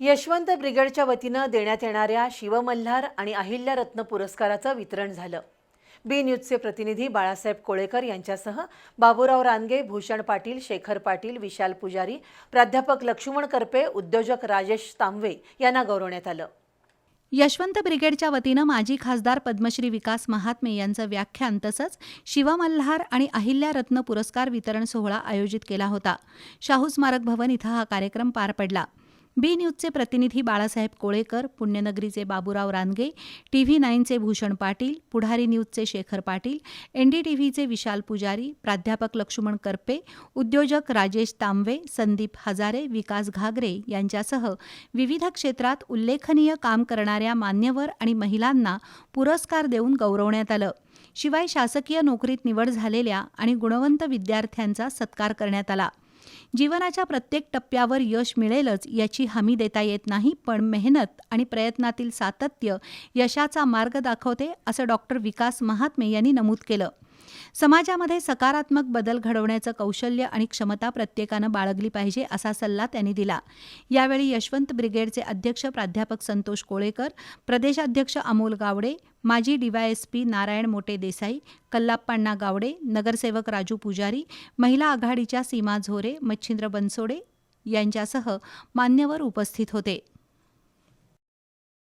यशवंत ब्रिगेडच्या वतीनं देण्यात येणाऱ्या शिवमल्हार आणि अहिल्यारत्न पुरस्काराचं वितरण झालं। बी न्यूजचे प्रतिनिधी बाळासाहेब कोळेकर यांच्यासह बाबूराव रानगे, भूषण पाटील, शेखर पाटील, विशाल पुजारी, प्राध्यापक लक्ष्मण करपे, उद्योजक राजेश तांबवे यांना गौरवण्यात आलं। यशवंत ब्रिगेडच्या वतीनं माजी खासदार पद्मश्री विकास महात्मे यांचं व्याख्यान तसंच शिवमल्हार आणि अहिल्यारत्न पुरस्कार वितरण सोहळा आयोजित केला होता। शाहू स्मारक भवन इथं हा कार्यक्रम पार पडला। बी न्यूजचे प्रतिनिधी बाळासाहेब कोळेकर, पुण्यनगरीचे बाबूराव रानगे, TV9चे भूषण पाटील, पुढारी न्यूजचे शेखर पाटील, NDTVचे विशाल पुजारी, प्राध्यापक लक्ष्मण करपे, उद्योजक राजेश तांबवे, संदीप हजारे, विकास घागरे यांच्यासह विविध क्षेत्रात उल्लेखनीय काम करणाऱ्या मान्यवर आणि महिलांना पुरस्कार देऊन गौरवण्यात आलं। शिवाय शासकीय नोकरीत निवड झालेल्या आणि गुणवंत विद्यार्थ्यांचा सत्कार करण्यात आला। जीवनाच्या प्रत्येक टप्प्यावर यश मिळेलच याची हमी देता येत नाही, पण मेहनत आणि प्रयत्नातील सातत्य यशाचा मार्ग दाखवते, असं डॉक्टर विकास महात्मे यांनी नमूद केलं। समाजामध्ये सकारात्मक बदल घडवण्याचं कौशल्य आणि क्षमता प्रत्येकानं बाळगली पाहिजे, असा सल्ला त्यांनी दिला। यावेळी यशवंत ब्रिगेडचे अध्यक्ष प्राध्यापक संतोष कोळेकर, प्रदेशाध्यक्ष अमोल गावडे, माजी DYSP नारायण मोटे देसाई, कल्लाप्पाण्णा गावडे, नगरसेवक राजू पुजारी, महिला आघाडीच्या सीमा झोरे, मच्छिंद्र बनसोडे यांच्यासह मान्यवर उपस्थित होते।